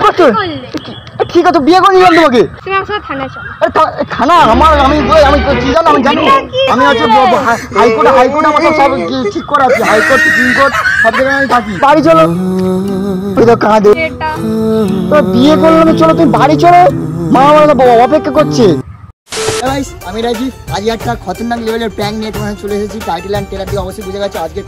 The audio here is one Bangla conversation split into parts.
করছো? ঠিক আছে বিয়ে করে নিলাম তোমাকে। খানা আমার আমি কি জানো আমি জানি আমি হচ্ছে হাইকোর্ট আমার সব ঠিক করা আছে। হাইকোর্ট সুপ্রিম কোর্ট সব জায়গায় আমি থাকি। বাড়ি চলো। ওই তো কাঁদে বিয়ে করলাম। চলো তুমি বাড়ি চলো, মা বাবা অপেক্ষা করছে। আমি রাজি। আজকে একটা খতরনাক লেভেলের প্র্যাঙ্ক নিয়ে তোমার চলে এসেছি। টাইটেল অ্যান্ড ট্রেলার দিয়ে অবশ্যই বুঝে গেছে আজকে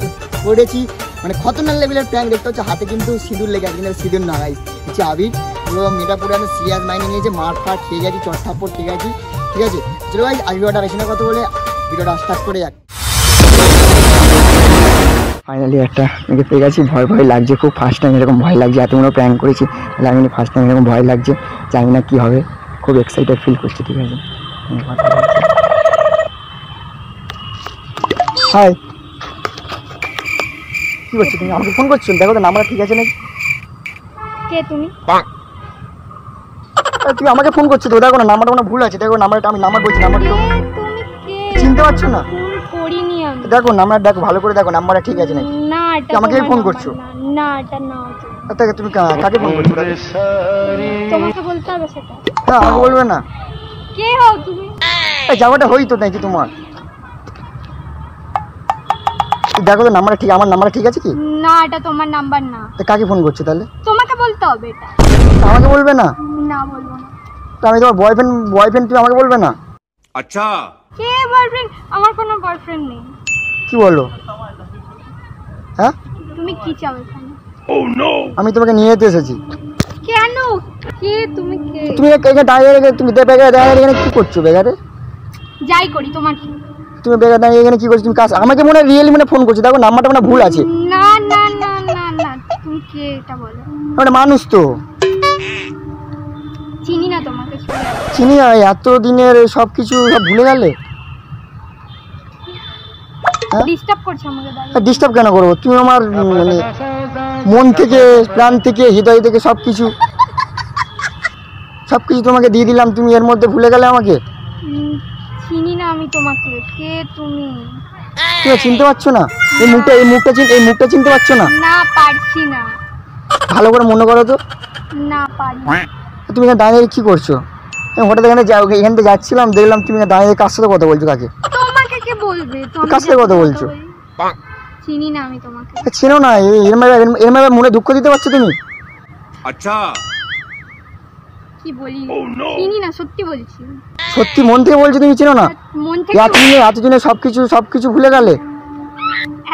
করেছি মানে খতরনাক লেভেলের প্র্যাঙ্ক। দেখতে হচ্ছে হাতে কিন্তু সিঁদুর লেগে আছে, কিন্তু সিঁদুর না গাইস, হচ্ছে আবির। পুরো মেয়েটা পুরো আমি সিরিয়াস মাইন্ডে নিয়েছে, মার ফাট খেয়ে গেছি, চটথাপ্পড় খেয়ে গেছি। ঠিক আছে চলো ভাই আজ ভিডিওটা বেশি না কথা বলে ভিডিওটা স্টার্ট করে যাক। ফাইনালি একটা মেয়েকে পেয়ে গেছি। ভয় ভয় লাগছে খুব। ফার্স্ট টাইম এরকম ভয় লাগছে। এতগুলো প্র্যাঙ্ক করেছি তাহলে আমি ফার্স্ট টাইম এরকম ভয় লাগছে। জানি না কী হবে, খুব এক্সাইটেড ফিল করছি। ঠিক আছে হাই, কি করছো তুমি? আমাকে ফোন করছো? দেখো তো নাম্বার ঠিক আছে নাকি? কে তুমি? তুমি আমাকে ফোন করছো তো, দেখো না নাম্বারটা কোনো ভুল আছে। দেখো নাম্বারটা আমি নাম্বার বলছি, নাম্বারটা চিনতে পারছো না? করিনি আমি। দেখো নাম্বার দেখো ভালো করে, দেখো নাম্বারটা ঠিক আছে নাকি? না এটা আমাকে ফোন করছো? না এটা না। তাকে তুমি কাকে ফোন করছো? তোমাকে বলতে হবে সেটা। হ্যাঁ আমাকে বলবে না? কে হও তুমি? এই জায়গাটা হই তো নাকি তোমার? দেখো তো নাম্বারটা ঠিক, আমার নাম্বারটা ঠিক আছে কি? না এটা তোমার নাম্বার না। তো কাকে ফোন করছো তাহলে? তোমাকে বলতে হবে এটা। আমাকে বলবে না? না বলবো না। তো আমি তোমার বয়ফ্রেন্ড তুমি আমাকে বলবে না? আচ্ছা কে বয়ফ্রেন্ড? আমার কোনো বয়ফ্রেন্ড নেই। কি বলো? হ্যাঁ তুমি কি চাও এখানে? আমি তোমাকে নিয়ে যেতে এসেছি। কেন? কে তুমি? কে তুমি? এখানে দাঁড়িয়ে তুমি এখানে কি করছো বেগারে? যাই করি তোমার কি? তুমি বেগারে দাঁড়িয়ে এখানে কি করছো? তুমি আমাকে মনে রিয়েলি মানে ফোন করছো? দেখো নাম্বারটা মানে ভুল আছে। না না না না না তুমি কে এটা বলো? মানে মানুষ তো চিনি না তোমাকে। চিনি না? এত দিনের সব কিছু সব ভুলে গেলে? ডিস্টার্ব করছো আমাকে। ডিস্টার্ব কেন করবো? তুমি আমার মানে মন থেকে, প্রাণ থেকে, হৃদয় থেকে সব কিছু তোমাকে দিয়ে দিলাম, তুমি এর মধ্যে ভুলে গেলে আমাকে? চিনি না আমি তোমাকে। কে তুমি? তুমি চিনতে পারছো না? এই মুখটা চিনতে পারছো না? না পারছি না। ভালো করে মনে করো তো। না পারি। তুমি এখানে দাঁড়িয়ে কি করছো? হঠাৎ এখান থেকে যাচ্ছিলাম, দেখলাম তুমি দাঁড়িয়ে কার সাথে কথা বলছো। কাকে? তোমাকে কে বলবে? কার সাথে কথা বলছো? চিনি না আমি তোমাকে। চিনো না? এরম মনে দুঃখ দিতে পারছো তুমি? আচ্ছা কি বলি? চিনি না, সত্যি বলছি। সত্যি মন থেকে বলছো? তুমি চিনো না? মন থেকে। এতদিনে সবকিছু ভুলে গেলে?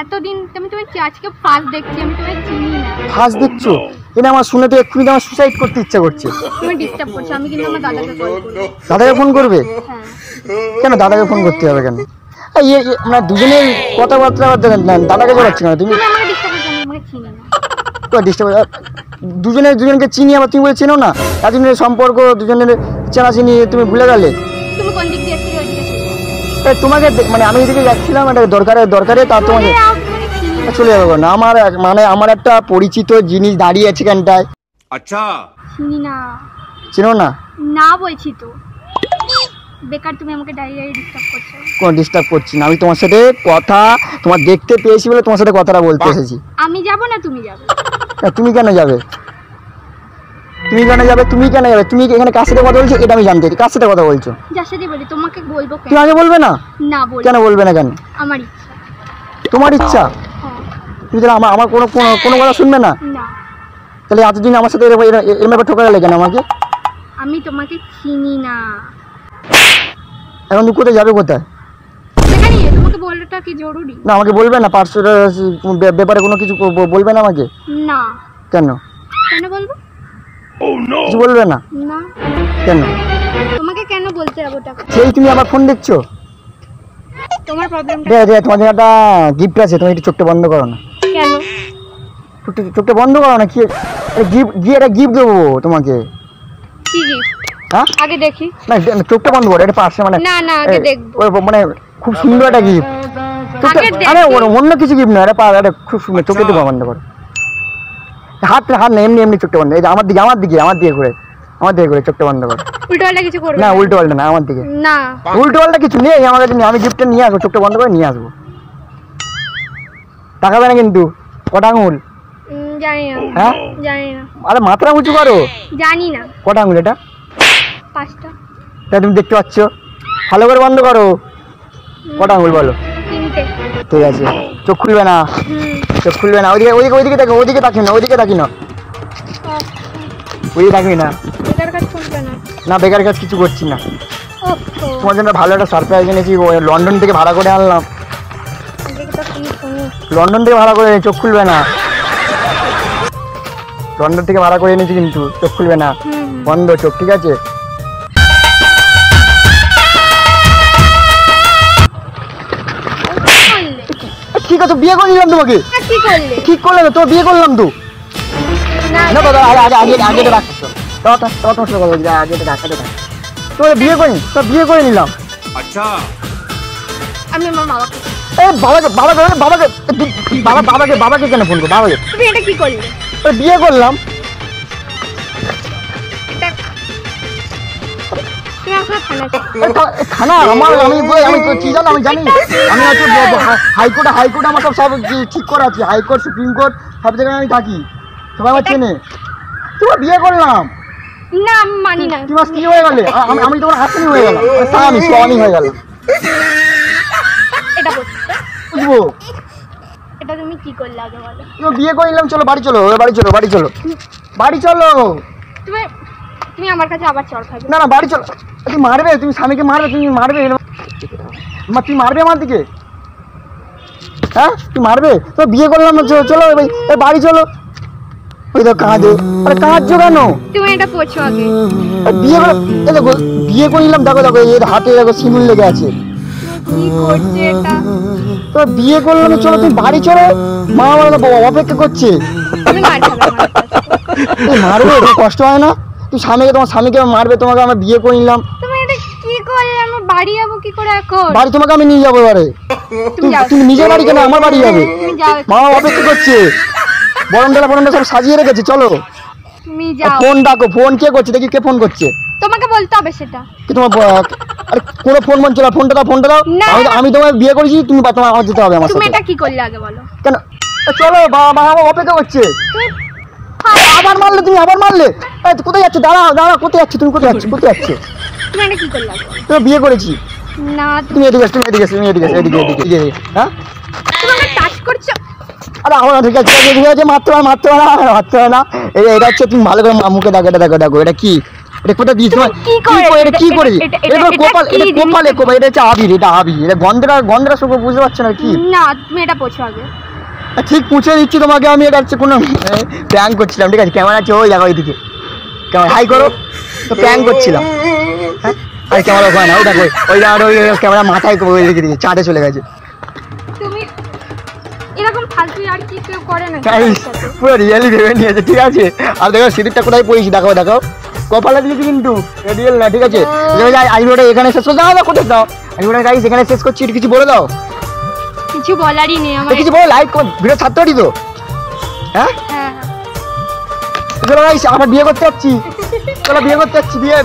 এতদিন আমি তোমাকে আজকে ফার্স্ট দেখছি, আমি তোমাকে চিনি না। ফার্স্ট দেখছো? এটা আমার শুনে তো এক্ষুনি আমার সুসাইড করতে ইচ্ছা করছে। তুমি ডিস্টার্ব করছো। আমি কিন্তু আমার দাদাকে কল করব। দাদাকে ফোন করবে? হ্যাঁ। কেন দাদাকে ফোন করতে হবে কেন? আমরা দুজনের কথাবার্তা দাদাকে বলাচ্ছি না। তুমি আমাকে ডিস্টার্ব করছো। আমি তোমাকে চিনি না। তো ডিস্টার্ব দুজনকে চিনি, আবার তুমি বলে চেনো না? এতদিনের সম্পর্ক, দুজনের চেনাচিনি, তুমি ভুলে গেলে? তুমি কোন দিক দিয়ে এসেছো? ওইদিকে চলে যাও। তোমাকে মানে আমি এদিকে যাচ্ছিলাম, এটা দরকারে তা তোমাকে চলে যাবে না। আমার একটা পরিচিত জিনিস দাঁড়িয়ে আছে এখানটায়। আচ্ছা চিনি না। চেনো না? না বলছি তো। বেকার তুমি আমাকে ডাইরেক্ট ডিস্টার্ব করছো। কোনো ডিস্টার্ব করছি না। আমি তোমার সাথে তোমার দেখতে পেয়েছি বলে তোমার সাথে কথাটা বলতে এসেছি। আমি যাব না তুমি যাবে? তুমি কেন যাবে? তুমি এখানে কার সাথে কথা বলছো এটা আমি জানতে চাই। কার সাথে কথা বলছো? যার সাথে বলি। তোমাকে বলবো কেন? তুমি আগে বলবে না? না বলবো। কেন বলবে না কেন? আমার ইচ্ছা। তোমার ইচ্ছা? হ্যাঁ। তুমি তাহলে আমার কোনো কথা শুনবে না? না। তাহলে এতদিন আমার সাথে এরকম ঠোকা গেলে কেন আমাকে? আমি তোমাকে চিনি না। এখন তুমি কোথায় যাবে? কোথায়? সেখানে তোমাকে বলাটা কি জরুরি? না আমাকে বলবে না? পার্সোনাল ব্যাপারে কোনো কিছু বলবে না আমাকে? না। কেন? কেন বলবো? কিছু বলবে না? না। কেন? তোমাকে কেন বলতে হবে ওটা? সেই তুমি আমার ফোন দেখছো? তোমার প্রবলেমটা তোমার জন্য একটা গিফট আছে, তুমি একটু চোখটা বন্ধ করো না। কেন? চোখটা বন্ধ করো না। কি একটা গিফট দেবো তোমাকে। কি গিফট? হ্যাঁ আগে দেখি। না চোখটা বন্ধ করো, এটা পাশে মানে না না আগে দেখবো। মানে খুব সুন্দর একটা গিফট। আরে অন্য কিছু গিফট না, এটা খুব সুন্দর। চোখটা একটু বন্ধ করো। হাত না এমনি চোখটা বন্ধ। এই যে আমার দিকে করে চোখটা বন্ধ করো। উল্টো পাল্টা কিছু করবে না? উল্টো পাল্টা না, আমার দিকে। না উল্টো পাল্টা কিছু নেই আমার কাছে। আমি গিফটটা নিয়ে আসবো, চোখটা বন্ধ করে নিয়ে আসবো। টাকা দেয় না কিন্তু। কটা আঙুল? জানি না। হ্যাঁ জানি না। আরে মাথা উঁচু করো। জানি না। কটা আঙুল এটা? 5টা। তা তুমি দেখতে পাচ্ছ? ভালো করে বন্ধ করো। কটা আঙুল বলো? 3টে। ঠিক আছে, চোখ খুলবে না, চোখ খুলবে না। ওইদিকে ওইদিকে ওইদিকে দেখো, ওইদিকে তাকি না, ওইদিকে তাকি না, ওইদিকে তাকি না। বেকার কাজ করবে না। না বেকার কাজ কিছু করছি না। ওহো। তোমার জন্য ভালো একটা সারপ্রাইজ এনেছি, লন্ডন থেকে ভাড়া করে আনলাম। আজকে তো কি শুনি। লন্ডন থেকে ভাড়া করে চোখ খুলবে না। লন্ডন থেকে ভাড়া করে এনেছি কিন্তু চোখ খুলবে না, বন্ধ চোখ, ঠিক আছে? ঠিক আছে, বিয়ে করে নিলাম তোমাকে। কি করলে? ঠিক করলাম তো, বিয়ে করলাম তো। না না দাদা, আগে আগে আগে তো রাখছো, তোমার সাথে কথা বলছি, আগে তো রাখা, তোমার বিয়ে করি, তো বিয়ে করে নিলাম। अच्छा আমি আমার বাবাকে। এই বাবাকে বাবাকে বাবাকে বাবাকে বাবাকে কেন ফোন করো? বাবাকে। তুমি এটা কি করলে? বিয়ে করলাম। এটা তুমি আসলে খানা আমার, আমি কি জানো, আমি জানি, আমি হচ্ছে হাইকোর্টে আমার সব ঠিক করা আছে। হাইকোর্ট, সুপ্রিম কোর্ট সব জায়গায় আমি থাকি, সবাই আমার চেনে। তোমার বিয়ে করলাম না, আমি মানি না। তোমার কি হয়ে গেলে? আমি তোমার হাসনি হয়ে গেলাম, স্বামী হয়ে গেলাম। এটা বলছো? বুঝবো? এটা তুমি কি করলে আগে বলো? তুমি বিয়ে করে নিলাম, চলো বাড়ি চলো, বাড়ি চলো, বাড়ি চলো, বাড়ি চলো। তুমি আমার কাছে আবার চড় খাবে? না না, বাড়ি চলো। তুমি মারবে, তুমি স্বামীকে মারবে, তুমি মারবে, তুমি মারবে আমার দিকে? হ্যাঁ তুমি মারবে? তো বিয়ে করলাম না, চলো বাড়ি চলো। ওই তো কাঁদে, আরে কাঁদছো কেন? তুমি এটা পড়ছো আগে। বিয়ে করে, এই দেখো বিয়ে করে নিলাম, দেখো দেখো এর হাতে দেখো সিঁদুর লেগে আছে। কি করছে এটা? তো বিয়ে করলাম, চলো তুমি বাড়ি চলো, মা আমার অপেক্ষা করছে। তুমি মার খাবে আমার কাছে। তুমি মারবে, কষ্ট হয় না? তুই তোমার স্বামীকে মারবে, তোমাকে আমরা বিয়ে করে নিলাম। তুমি এটা কি করলে? আমি বাড়ি যাবো কি করে এখন? বাড়ি তোমাকে আমি নিয়ে যাবো এবারে। তুমি নিজের বাড়ি কেন, আমার বাড়ি যাবে? তুমি যাও। মা অপেক্ষা করছে, বরণডালা সব সাজিয়ে রেখেছে, চলো। তুমি যাও। ফোন ডাকো, ফোন কে করছে দেখি, কে ফোন করছে? তোমাকে বলতে হবে সেটা। কি তোমার আরে কোনো ফোন বলছো না, ফোনটা দাও। না। আমি তোমায় বিয়ে করেছি, তোমার আমার যেতে হবে আমার তুমি সাথে। এটা কি করলে আগে বলো? কেন? চলো, মা অপেক্ষা করছে। তুমি আবার মারলে, তুমি আবার মারলে। কোথায় যাচ্ছে? দাঁড়াও, কোথায় যাচ্ছে তুমি? কোথায় যাচ্ছে? তুমি এটা কি করলে আগে? তুমি বিয়ে করেছি। না, তুমি এদিকে এদিকে, হ্যাঁ তুমি আমাকে টাচ করছো। আরে আমার ঠিক আছে, মারতে হয় না। এটা হচ্ছে, তুমি ভালো করে মুখে দেখো, এটা কি? এটা কোথায় দিয়েছি? এটা কি করে? কোপালে, এটা হচ্ছে আবির, এটা গন্ধটা শুধু বুঝতে পারছো না কি? না, তুমি এটা পড়ছো আগে। ঠিক পুছে দিচ্ছি তোমাকে আমি, এটা হচ্ছে কোনো প্র্যাঙ্ক করছিলাম, ঠিক আছে? ক্যামেরা আছে ওই দেখো, ওইদিকে ক্যামেরা, হাই করো। তো প্র্যাঙ্ক করছিলাম, হ্যাঁ? আর ক্যামেরা ওখানে না, ওই দেখো, ওই ক্যামেরা মাথায় ওইদিকে দিকে চাটে চলে গেছে। তুমি এরকম ফালতু আর কি কেউ করে না? পুরো রিয়েলি ভেবে নিয়েছে, ঠিক আছে? আর দেখো সিঁদুরটা কোথায় পড়েছি, দেখো কপালে দিয়েছি কিন্তু, রিয়েল না, ঠিক আছে? আইডিওটা এখানে শেষ করে দাও, কোথায় দাও আইডিওটা, গাইস এখানে শেষ করছি। কিছু বলে দাও। কিছু বলারই নেই আমার। কিছু বলো, লাইক ভিডিও ছাড়তে পারি তো? হ্যাঁ হ্যাঁ, চলো গাইস, আমরা বিয়ে করতে যাচ্ছি, বিয়ে